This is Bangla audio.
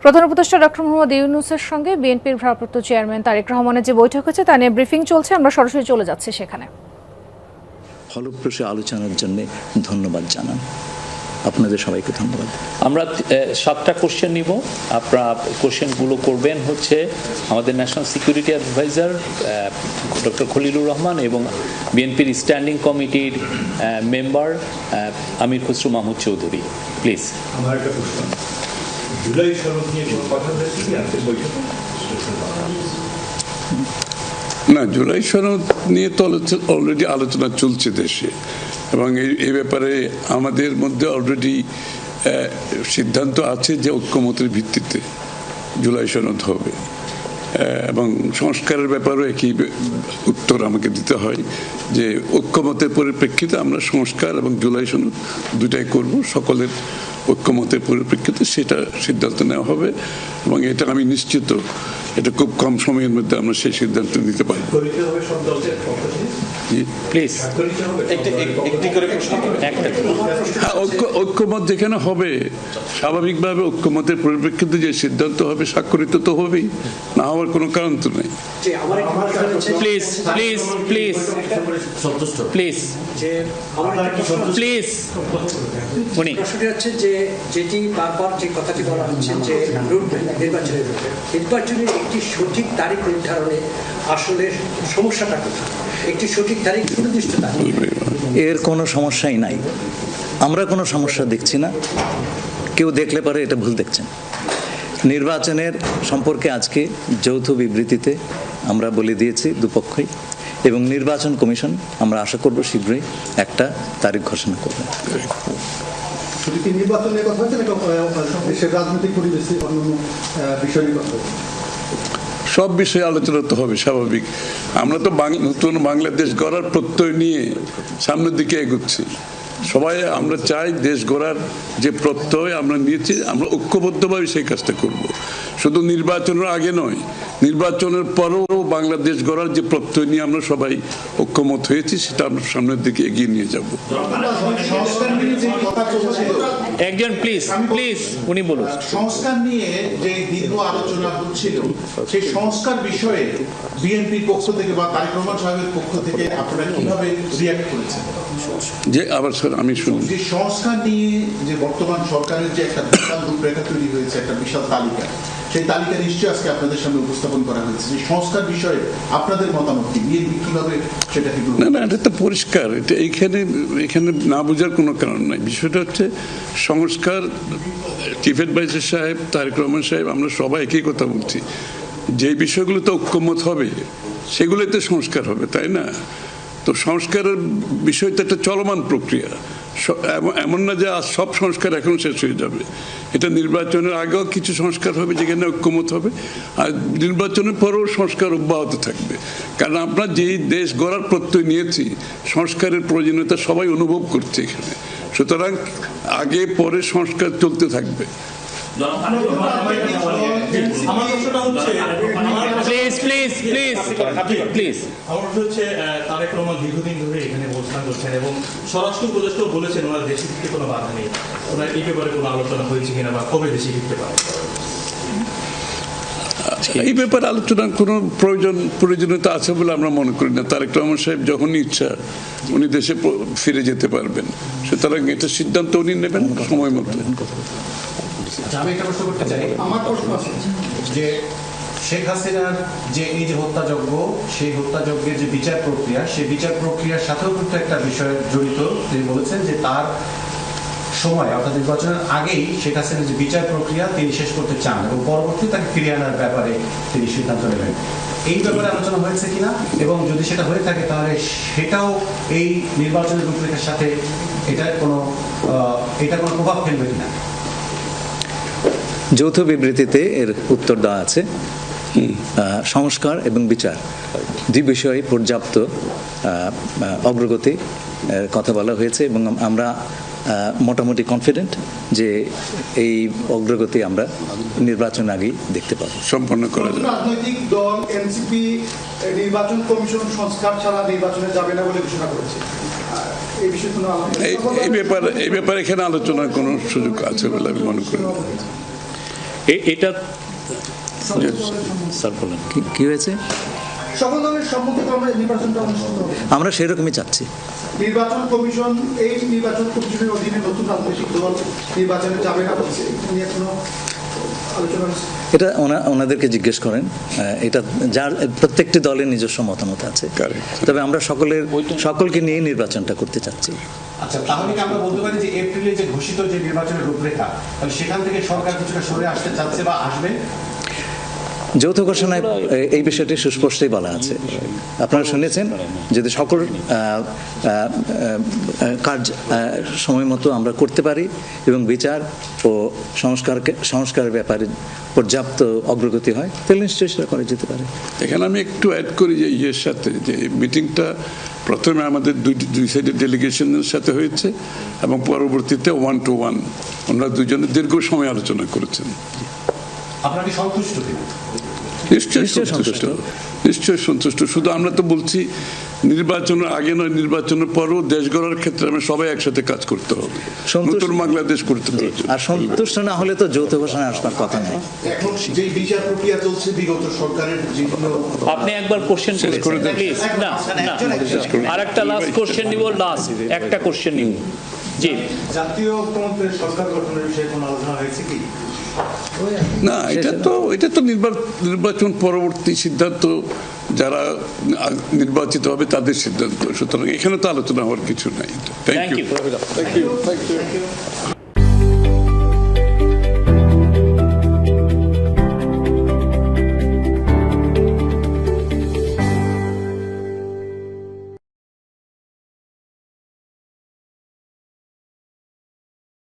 প্রধান উপদেষ্টা ডক্টর মোহাম্মদ ইউনূসের সঙ্গে বিএনপির ভারপ্রাপ্ত চেয়ারম্যান তারেক রহমানের যে বৈঠক হয়েছে তা নিয়ে ব্রিফিং চলছে, আমরা সরাসরি চলে যাচ্ছি সেখানে। ফলপ্রসূ আলোচনার জন্য ধন্যবাদ জানান, আপনাদের সবাইকে ধন্যবাদ। আমরা 7টা কোশ্চেন নিব। আপনারা কোশ্চেনগুলো করবেন হচ্ছে আমাদের national security adviser doctor Khalilur Rahman এবং বিএনপির স্ট্যান্ডিং কমিটির মেম্বার আমির খসরু মাহমুদ চৌধুরী। প্লিজ। আমার একটা প্রশ্ন, জুলাই সনদ নিয়ে কোনো কথা হয়েছে কি আজকের বৈঠকে? না, জুলাই সনদ নিয়ে তো অলরেডি আলোচনা চলছে দেশে, এবং এই ব্যাপারে আমাদের মধ্যে অলরেডি সিদ্ধান্ত আছে যে ঐক্যমতের ভিত্তিতে জুলাই সনদ হবে, এবং সংস্কারের ব্যাপারেও একই উত্তর আমাকে দিতে হয় যে ঐক্যমতের পরিপ্রেক্ষিতে আমরা সংস্কার এবং জুলাই সনদ দুটাই করব। সকলের ঐক্যমতের পরিপ্রেক্ষিতে সেটা সিদ্ধান্ত নেওয়া হবে, এবং এটা আমি নিশ্চিত এটা খুব কম সময়ের মধ্যে আমরা সেই সিদ্ধান্ত নিতে পারব। ঐক্যমত যেখানে হবে, স্বাভাবিকভাবে ঐক্যমতের পরিপ্রেক্ষিতে যে সিদ্ধান্ত হবে স্বাক্ষরিত তো হবেই, না হওয়ার কোনো কারণ তো নেই। Please please please please please. প্রশ্নটি হচ্ছে যে যেটি বারবার যে কথাটি বলা হচ্ছে যে নির্বাচনের একটি সঠিক তারিখ নির্ধারণে আসলে সমস্যাটা কোথায়? একটি সঠিক তারিখ সুনির্দিষ্ট তারিখ, এর কোনো সমস্যাই নাই, আমরা কোনো সমস্যা দেখছি না। কেউ দেখলে পারে এটা ভুল দেখছেন। নির্বাচনের সম্পর্কে আজকে যৌথ বিবৃতিতে আমরা বলে দিয়েছি দুপক্ষই, এবং নির্বাচন কমিশন আমরা আশা করব শীঘ্রই একটা তারিখ ঘোষণা করবে। নির্বাচনের কথা হচ্ছে দেশের রাজনৈতিক পরিবেশে অন্যান্য বিষয় নিয়ে কথা, সব বিষয়ে আলোচনা তো হবে স্বাভাবিক। আমরা তো নতুন বাংলাদেশ গড়ার প্রত্যয় নিয়ে সামনের দিকে এগোচ্ছি। সবাই আমরা চাই দেশ গড়ার যে প্রত্যয় আমরা নিয়েছি, আমরা ঐক্যবদ্ধভাবে সেই কাজটা করব। শুধু নির্বাচনের আগে নয়, নির্বাচনের পরেও বাংলাদেশ গড়ার যে প্রত্যয় নিয়ে আমরা সবাই ঐক্যমত হয়েছি, সেটা আমরা সামনের দিকে এগিয়ে নিয়ে যাব। একজন প্লিজ প্লিজ উনি বলুন। সংস্কার নিয়ে যে দীর্ঘ আলোচনা হচ্ছিল, সেই সংস্কার বিষয়ে বিএনপির পক্ষ থেকে বা তারেক রহমান সাহেবের পক্ষ থেকে আপনারা কিভাবে রিঅ্যাক্ট করেছেন? যে আবার স্যার আমি শুনি, যে সংস্কার নিয়ে যে বর্তমান সরকারের যে একটা বিশাল রূপরেখা তৈরি হয়েছে, একটা বিশাল তালিকা, সেই তালিকা নিশ্চয়ই আজকে আপনাদের সামনে উপস্থাপন করা হয়েছে। যে সংস্কার বিষয়ে আপনাদের মতামত কি, বিএনপি কিভাবে সেটাকে? না, এটা তো পরিষ্কার, এটা এখানে না বোঝার কোনো কারণ নাই। বিষয়টা হচ্ছে সংস্কার, চিফ অ্যাডভাইজার সাহেব, তারেক রহমান সাহেব, আমরা সবাই একই কথা বলছি। যে বিষয়গুলোতে ঐক্যমত হবে সেগুলোতে সংস্কার হবে, তাই না? তো সংস্কারের বিষয়টা একটা চলমান প্রক্রিয়া, এমন না যে আজ সব সংস্কার এখন শেষ হয়ে যাবে। এটা নির্বাচনের আগেও কিছু সংস্কার হবে যেখানে ঐক্যমত হবে, আর নির্বাচনের পরেও সংস্কার অব্যাহত থাকবে। কারণ আমরা যেই দেশ গড়ার প্রত্যয় নিয়েছি, সংস্কারের প্রয়োজনীয়তা সবাই অনুভব করছে এখানে। সুতরাং আগে পরে সংস্কার চলতে থাকবে। তারেক রহমান দীর্ঘদিন ধরে এখানে অবস্থান করছেন এবং স্বরাষ্ট্র উপদেষ্টাও বলেছেন ওনার দেশে ফিরতে কোনো বাধা নেই। ওনার এই ব্যাপারে কোনো আলোচনা হয়েছে কিনা বা কবে দেশে ফিরতে পারে? এই ব্যাপারে আলোচনার কোনো প্রয়োজনীয়তা আছে বলে আমরা মনে করি না। তারেক রহমান সাহেব যখন ইচ্ছা উনি দেশে ফিরে যেতে পারবেন, সুতরাং এটা সিদ্ধান্ত উনি নেবেন সময় মতো। আমি একটা প্রশ্ন করতে চাই। আমার প্রশ্ন আছে যে শেখ হাসিনার যে এই যে হত্যাযজ্ঞ, সেই হত্যাযজ্ঞের যে বিচার প্রক্রিয়া, সেই বিচার প্রক্রিয়ার সাথেও কিন্তু একটা বিষয় জড়িত। তিনি বলেছেন যে তার সময় অর্থাৎ নির্বাচনের আগেই শেখ হাসিনার যে বিচার প্রক্রিয়া তিনি শেষ করতে চান এবং পরবর্তী তাকে ফিরিয়ে আনার ব্যাপারে তিনি সিদ্ধান্ত নেবেন। এই ব্যাপারে আলোচনা হয়েছে কিনা, এবং যদি সেটা হয়ে থাকে তাহলে সেটাও এই নির্বাচনের রূপরেখার সাথে এটা কোনো প্রভাব ফেলবে কিনা? যৌথ বিবৃতিতে এর উত্তর দেওয়া আছে। সংস্কার এবং বিচার দুই বিষয়ে পর্যাপ্ত অগ্রগতি কথা বলা হয়েছে, এবং আমরা মোটামুটি কনফিডেন্ট যে এই অগ্রগতি আমরা নির্বাচন আগেই দেখতে পাবো। সম্পন্ন করা যাবে। রাজনৈতিক দল এনসিপি নির্বাচন কমিশন সংস্কার ছাড়া নির্বাচনে যাবে না বলে ঘোষণা করেছে। এই ব্যাপারে এখানে আলোচনার কোনো সুযোগ আছে বলে আমি মনে করি। এটা স্যার বলেন। কি হয়েছে? সকল দলের সম্মতিতে আমরা নির্বাচনটা অনুষ্ঠিত হবে। আমরা সেরকমই চাচ্ছি। নির্বাচন কমিশন এই নির্বাচন কমিশনের অধীনে নতুন রাজনৈতিক দল নির্বাচনে যাবে না বলছে, এটা নিয়ে কোনো আলোচনা হচ্ছে? এটা ওনাদেরকে জিজ্ঞেস করেন। এটা যার প্রত্যেকটি দলের নিজস্ব মতামত আছে, Correct. তবে আমরা সকলকে নিয়ে নির্বাচনটা করতে চাচ্ছি। আচ্ছা, তাহলে কি আমরা বলতে পারি যে এপ্রিলে যে ঘোষিত যে নির্বাচনের রূপরেখা, তাহলে সেখান থেকে সরকার কিছুটা সরে আসতে চাচ্ছে বা আসবে? যৌথ ঘোষণায় এই বিষয়টি সুস্পষ্টই বলা আছে। আপনারা শুনেছেন, যদি সকল কাজ সময় মতো আমরা করতে পারি এবং বিচার ও সংস্কারের ব্যাপারে পর্যাপ্ত অগ্রগতি হয়, তাহলে নিশ্চয়ই সেটা করা যেতে পারে। এখানে আমি একটু অ্যাড করি যে ইয়ের সাথে, যে মিটিংটা প্রথমে আমাদের দুই সাইডের ডেলিগেশনের সাথে হয়েছে এবং পরবর্তীতে 1-to-1 ওনারা দুজনে দীর্ঘ সময় আলোচনা করেছেন। আপনারা কি সন্তুষ্ট কিনা? নিশ্চয়ই সন্তুষ্ট, নিশ্চয়ই সন্তুষ্ট। শুধু আমরা তো বলছি নির্বাচনের আগে নয়, নির্বাচনের পরও দেশ গড়ার ক্ষেত্রে আমরা সবাই একসাথে কাজ করতে হবে, নতুন বাংলাদেশ করতে হবে। আর সন্তুষ্ট না হলে তো যৌথ ঘোষণা আসবার কথা নয়। এখন যে বিচার প্রক্রিয়া চলছে বিগত সরকারের যেগুলো, আপনি একবার কোশ্চেন শেষ করে দেন। প্লিজ। না আর একটা লাস্ট কোশ্চেন নিব, লাস্ট একটা কোশ্চেন নিব। জি, জাতীয় ঐক্যমত্যের সরকার গঠনের বিষয়ে কোনো আলোচনা হয়েছে কি? না, এটা তো নির্বাচন পরবর্তী সিদ্ধান্ত, যারা নির্বাচিত হবে তাদের সিদ্ধান্ত, সুতরাং এখানে তো আলোচনা হওয়ার কিছু নাই। Thank thank you. ইউ।